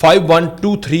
5123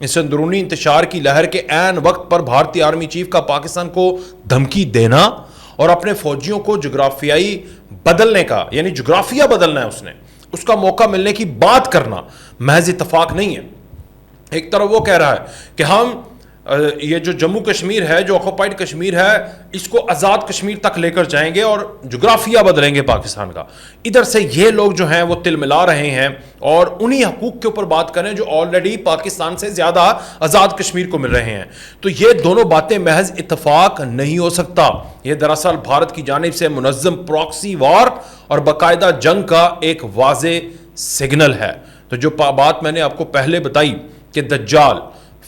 اس اندرونی انتشار کی لہر کے عین وقت پر بھارتی آرمی چیف کا پاکستان کو دھمکی دینا اور اپنے فوجیوں کو جغرافیائی بدلنے کا، یعنی جغرافیہ بدلنا ہے اس کا موقع ملنے کی بات کرنا محض اتفاق نہیں ہے۔ ایک طرف وہ کہہ رہا ہے کہ ہم یہ جو جموں کشمیر ہے، جو آکوپائڈ کشمیر ہے، اس کو آزاد کشمیر تک لے کر جائیں گے اور جغرافیہ بدلیں گے پاکستان کا۔ ادھر سے یہ لوگ جو ہیں وہ تل ملا رہے ہیں اور انہی حقوق کے اوپر بات کریں جو آلریڈی پاکستان سے زیادہ آزاد کشمیر کو مل رہے ہیں۔ تو یہ دونوں باتیں محض اتفاق نہیں ہو سکتا، یہ دراصل بھارت کی جانب سے منظم پراکسی وار اور باقاعدہ جنگ کا ایک واضح سگنل ہے۔ تو جو بات میں نے آپ کو پہلے بتائی کہ دجال،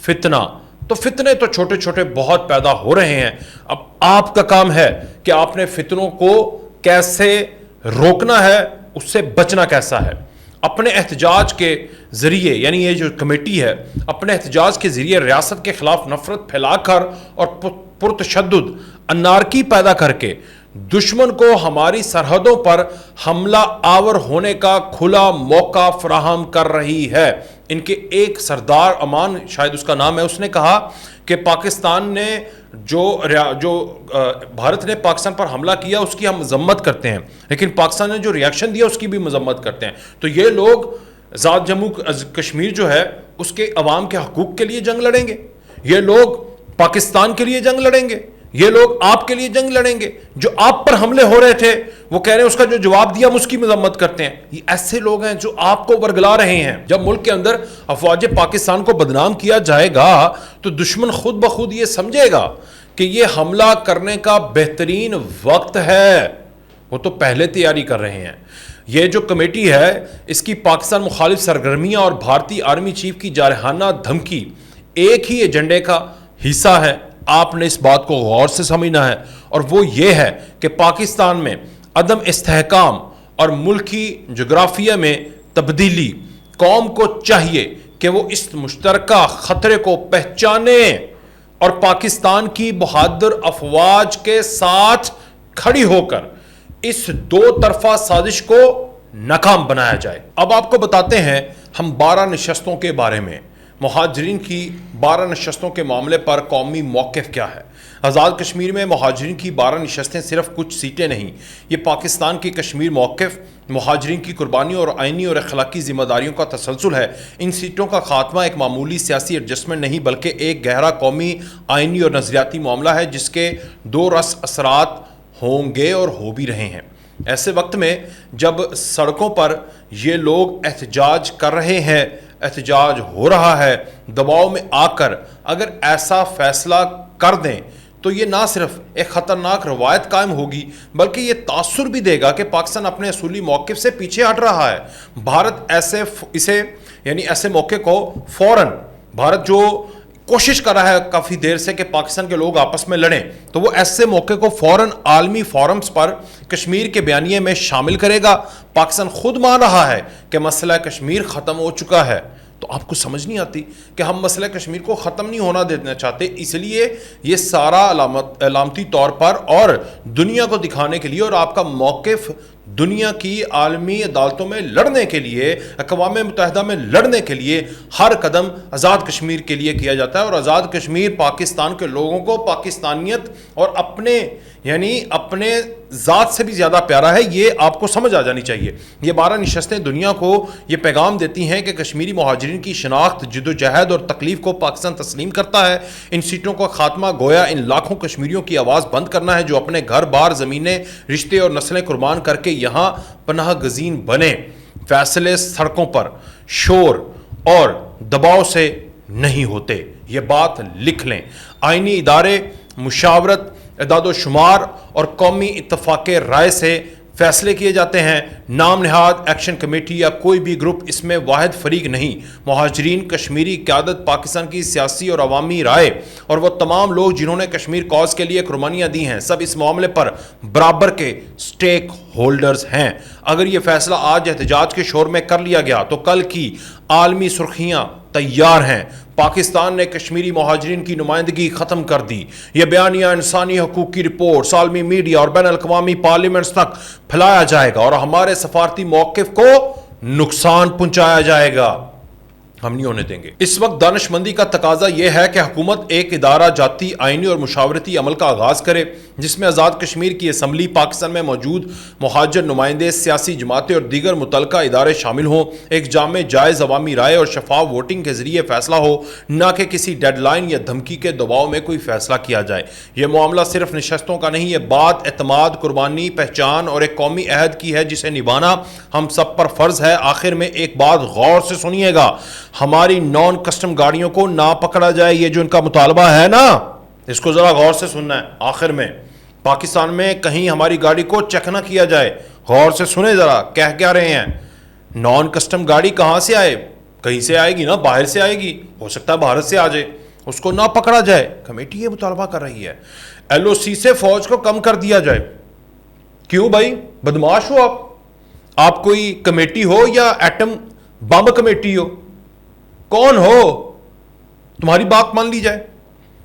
فتنہ، تو فتنے تو چھوٹے چھوٹے بہت پیدا ہو رہے ہیں۔ اب آپ کا کام ہے کہ آپ نے فتنوں کو کیسے روکنا ہے، اس سے بچنا کیسا ہے۔ اپنے احتجاج کے ذریعے، یعنی یہ جو کمیٹی ہے، اپنے احتجاج کے ذریعے ریاست کے خلاف نفرت پھیلا کر اور پرتشدد انارکی پیدا کر کے دشمن کو ہماری سرحدوں پر حملہ آور ہونے کا کھلا موقع فراہم کر رہی ہے۔ ان کے ایک سردار امان، شاید اس کا نام ہے، اس نے کہا کہ پاکستان نے جو بھارت نے پاکستان پر حملہ کیا اس کی ہم مذمت کرتے ہیں، لیکن پاکستان نے جو ریاکشن دیا اس کی بھی مذمت کرتے ہیں۔ تو یہ لوگ آزاد جموں کشمیر جو ہے اس کے عوام کے حقوق کے لیے جنگ لڑیں گے، یہ لوگ پاکستان کے لیے جنگ لڑیں گے، یہ لوگ آپ کے لیے جنگ لڑیں گے۔ جو آپ پر حملے ہو رہے تھے وہ کہہ رہے ہیں اس کا جو جواب دیا ہم اس کی مذمت کرتے ہیں۔ یہ ایسے لوگ ہیں جو آپ کو ورگلا رہے ہیں۔ جب ملک کے اندر افواج پاکستان کو بدنام کیا جائے گا تو دشمن خود بخود یہ سمجھے گا کہ یہ حملہ کرنے کا بہترین وقت ہے، وہ تو پہلے تیاری کر رہے ہیں۔ یہ جو کمیٹی ہے اس کی پاکستان مخالف سرگرمیاں اور بھارتی آرمی چیف کی جارحانہ دھمکی ایک ہی ایجنڈے کا حصہ ہے۔ آپ نے اس بات کو غور سے سمجھنا ہے، اور وہ یہ ہے کہ پاکستان میں عدم استحکام اور ملکی جغرافیہ میں تبدیلی، قوم کو چاہیے کہ وہ اس مشترکہ خطرے کو پہچانے اور پاکستان کی بہادر افواج کے ساتھ کھڑی ہو کر اس دو طرفہ سازش کو ناکام بنایا جائے۔ اب آپ کو بتاتے ہیں ہم 12 نشستوں کے بارے میں، مہاجرین کی 12 نشستوں کے معاملے پر قومی موقف کیا ہے۔ آزاد کشمیر میں مہاجرین کی 12 نشستیں صرف کچھ سیٹیں نہیں، یہ پاکستان کی کشمیر موقف، مہاجرین کی قربانیوں اور آئینی اور اخلاقی ذمہ داریوں کا تسلسل ہے۔ ان سیٹوں کا خاتمہ ایک معمولی سیاسی ایڈجسٹمنٹ نہیں بلکہ ایک گہرا قومی، آئینی اور نظریاتی معاملہ ہے جس کے دو رس اثرات ہوں گے اور ہو بھی رہے ہیں۔ ایسے وقت میں جب سڑکوں پر یہ لوگ احتجاج کر رہے ہیں، احتجاج ہو رہا ہے، دباؤ میں آ کر اگر ایسا فیصلہ کر دیں تو یہ نہ صرف ایک خطرناک روایت قائم ہوگی بلکہ یہ تاثر بھی دے گا کہ پاکستان اپنے اصولی موقف سے پیچھے ہٹ رہا ہے۔ بھارت ایسے موقع کو فوراً، بھارت جو کوشش کر رہا ہے کافی دیر سے کہ پاکستان کے لوگ آپس میں لڑیں، تو وہ ایسے موقع کو فوراً عالمی فورمز پر کشمیر کے بیانیے میں شامل کرے گا۔ پاکستان خود مان رہا ہے کہ مسئلہ کشمیر ختم ہو چکا ہے، تو آپ کو سمجھ نہیں آتی کہ ہم مسئلہ کشمیر کو ختم نہیں ہونا دینا چاہتے، اس لیے یہ سارا علامتی طور پر اور دنیا کو دکھانے کے لیے اور آپ کا موقف دنیا کی عالمی عدالتوں میں لڑنے کے لیے، اقوام متحدہ میں لڑنے کے لیے ہر قدم آزاد کشمیر کے لیے کیا جاتا ہے۔ اور آزاد کشمیر پاکستان کے لوگوں کو پاکستانیت اور اپنے ذات سے بھی زیادہ پیارا ہے، یہ آپ کو سمجھ آ جانی چاہیے۔ یہ 12 نشستیں دنیا کو یہ پیغام دیتی ہیں کہ کشمیری مہاجرین کی شناخت، جدوجہد اور تکلیف کو پاکستان تسلیم کرتا ہے۔ ان سیٹوں کا خاتمہ گویا ان لاکھوں کشمیریوں کی آواز بند کرنا ہے جو اپنے گھر بار، زمینیں، رشتے اور نسلیں قربان کر کے یہاں پناہ گزین بنے۔ فیصلے سڑکوں پر شور اور دباؤ سے نہیں ہوتے، یہ بات لکھ لیں۔ آئینی ادارے، مشاورت، اعداد و شمار اور قومی اتفاق رائے سے فیصلے کیے جاتے ہیں۔ نام نہاد ایکشن کمیٹی یا کوئی بھی گروپ اس میں واحد فریق نہیں۔ مہاجرین، کشمیری قیادت، پاکستان کی سیاسی اور عوامی رائے اور وہ تمام لوگ جنہوں نے کشمیر کاز کے لیے قربانیاں دی ہیں، سب اس معاملے پر برابر کے سٹیک ہولڈرز ہیں۔ اگر یہ فیصلہ آج احتجاج کے شور میں کر لیا گیا تو کل کی عالمی سرخیاں تیار ہیں۔ پاکستان نے کشمیری مہاجرین کی نمائندگی ختم کر دی۔ یہ بیانیہ انسانی حقوق کی رپورٹ عالمی میڈیا اور بین الاقوامی پارلیمنٹس تک پھیلایا جائے گا اور ہمارے سفارتی موقف کو نقصان پہنچایا جائے گا۔ ہم نہیں ہونے دیں گے۔ اس وقت دانشمندی کا تقاضا یہ ہے کہ حکومت ایک ادارہ جاتی، آئینی اور مشاورتی عمل کا آغاز کرے جس میں آزاد کشمیر کی اسمبلی، پاکستان میں موجود مہاجر نمائندے، سیاسی جماعتیں اور دیگر متعلقہ ادارے شامل ہوں۔ ایک جامع، جائز عوامی رائے اور شفاف ووٹنگ کے ذریعے فیصلہ ہو، نہ کہ کسی ڈیڈ لائن یا دھمکی کے دباؤ میں کوئی فیصلہ کیا جائے۔ یہ معاملہ صرف نشستوں کا نہیں، یہ بات اعتماد، قربانی، پہچان اور ایک قومی عہد کی ہے جسے نبھانا ہم سب پر فرض ہے۔ آخر میں ایک بات غور سے سنیے گا، ہماری نان کسٹم گاڑیوں کو نہ پکڑا جائے، یہ جو ان کا مطالبہ ہے نا، اس کو ذرا غور سے سننا ہے۔ آخر میں پاکستان میں کہیں ہماری گاڑی کو چیک نہ کیا جائے، غور سے سنیں ذرا کہہ کیا رہے ہیں۔ نان کسٹم گاڑی کہاں سے آئے؟ کہیں سے آئے گی نا، باہر سے آئے گی، ہو سکتا ہے بھارت سے آ جائے، اس کو نہ پکڑا جائے۔ کمیٹی یہ مطالبہ کر رہی ہے ایل او سی سے فوج کو کم کر دیا جائے۔ کیوں بھائی، بدماش ہو آپ کوئی کمیٹی ہو یا ایٹم بم کمیٹی ہو، کون ہو تمہاری بات مان لی جائے؟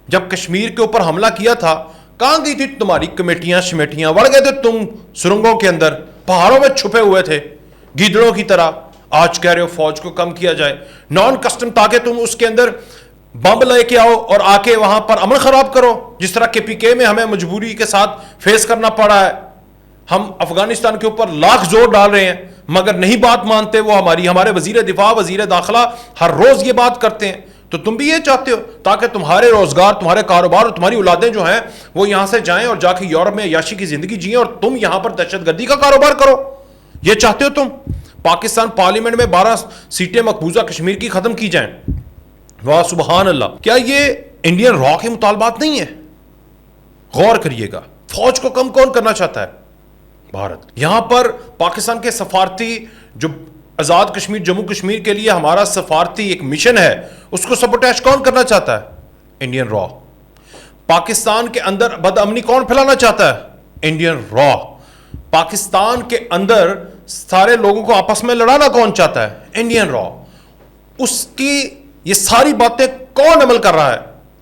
جب کشمیر کے اوپر حملہ کیا تھا کہاں گئی تھی تمہاری کمیٹیاں شمیٹیاں؟ وڑ گئے تھے تم سرنگوں کے اندر، پہاڑوں میں چھپے ہوئے تھے گیدڑوں کی طرح۔ آج کہہ رہے ہو فوج کو کم کیا جائے، نان کسٹم، تاکہ تم اس کے اندر بم لے کے آؤ اور آ کے وہاں پر امن خراب کرو، جس طرح کے پی کے میں ہمیں مجبوری کے ساتھ فیس کرنا پڑا ہے۔ ہم افغانستان کے اوپر لاکھ زور ڈال رہے ہیں مگر نہیں بات مانتے وہ ہمارے وزیر دفاع، وزیر داخلہ ہر روز یہ بات کرتے ہیں۔ تو تم بھی یہ چاہتے ہو تاکہ تمہارے روزگار، تمہارے کاروبار اور تمہاری اولادیں جو ہیں وہ یہاں سے جائیں اور جا کے یورپ میں عیاشی کی زندگی جئیں اور تم یہاں پر دہشت گردی کا کاروبار کرو، یہ چاہتے ہو تم؟ پاکستان پارلیمنٹ میں 12 سیٹیں مقبوضہ کشمیر کی ختم کی جائیں۔ واہ سبحان اللہ، کیا یہ انڈین را کے مطالبات نہیں ہیں؟ غور کریے گا، فوج کو کم کون کرنا چاہتا ہے؟ بھارت۔ یہاں پر پاکستان کے سفارتی جو آزاد کشمیر، جموں کشمیر کے لیے ہمارا سفارتی ایک مشن ہے، اس کو سبوٹیج کون کرنا چاہتا ہے؟ انڈین را۔ پاکستان کے اندر بد امنی کون پھیلانا چاہتا ہے؟ انڈین را۔ پاکستان کے اندر سارے لوگوں کو آپس میں لڑانا کون چاہتا ہے؟ انڈین را۔ اس کی یہ ساری باتیں کون عمل کر رہا ہے؟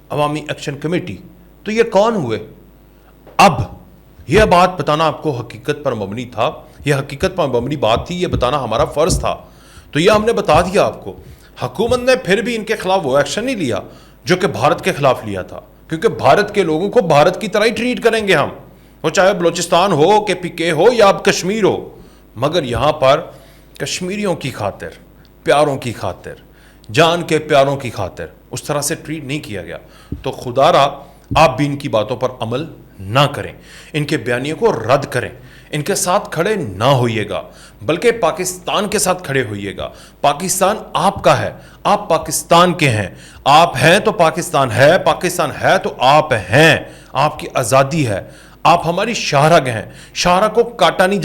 عوامی ایکشن کمیٹی۔ تو یہ کون ہوئے؟ اب یہ بات بتانا آپ کو حقیقت پر مبنی تھا، یہ حقیقت پر مبنی بات تھی، یہ بتانا ہمارا فرض تھا، تو یہ ہم نے بتا دیا آپ کو۔ حکومت نے پھر بھی ان کے خلاف وہ ایکشن نہیں لیا جو کہ بھارت کے خلاف لیا تھا، کیونکہ بھارت کے لوگوں کو بھارت کی طرح ہی ٹریٹ کریں گے ہم، وہ چاہے بلوچستان ہو کہ پی کے ہو یا اب کشمیر ہو، مگر یہاں پر کشمیریوں کی خاطر، پیاروں کی خاطر، جان کے پیاروں کی خاطر اس طرح سے ٹریٹ نہیں کیا گیا۔ تو خدا را آپ بھی ان کی باتوں پر عمل نہ کریں، ان کے بیانیے کو رد کریں، ان کے ساتھ کھڑے نہ ہوئیے گا، بلکہ پاکستان کے ساتھ کھڑے ہوئیے گا۔ پاکستان آپ کا ہے، آپ پاکستان کے ہیں، آپ ہیں تو پاکستان ہے، پاکستان ہے تو آپ ہیں، آپ کی آزادی ہے، آپ ہماری شاہراہ ہیں، شاہراہ کو کاٹا نہیں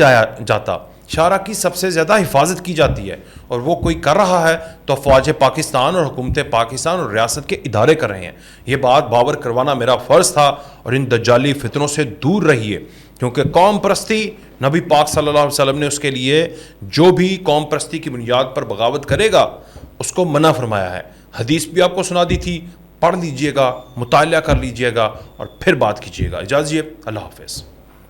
جاتا، شاہراہ کی سب سے زیادہ حفاظت کی جاتی ہے، اور وہ کوئی کر رہا ہے تو افواج پاکستان اور حکومت پاکستان اور ریاست کے ادارے کر رہے ہیں۔ یہ بات باور کروانا میرا فرض تھا، اور ان دجالی فتنوں سے دور رہیے، کیونکہ قوم پرستی نبی پاک صلی اللہ علیہ وسلم نے اس کے لیے جو بھی قوم پرستی کی بنیاد پر بغاوت کرے گا اس کو منع فرمایا ہے۔ حدیث بھی آپ کو سنا دی تھی، پڑھ لیجئے گا، مطالعہ کر لیجئے گا اور پھر بات کیجئے گا۔ اجازت دیجیے، اللہ حافظ۔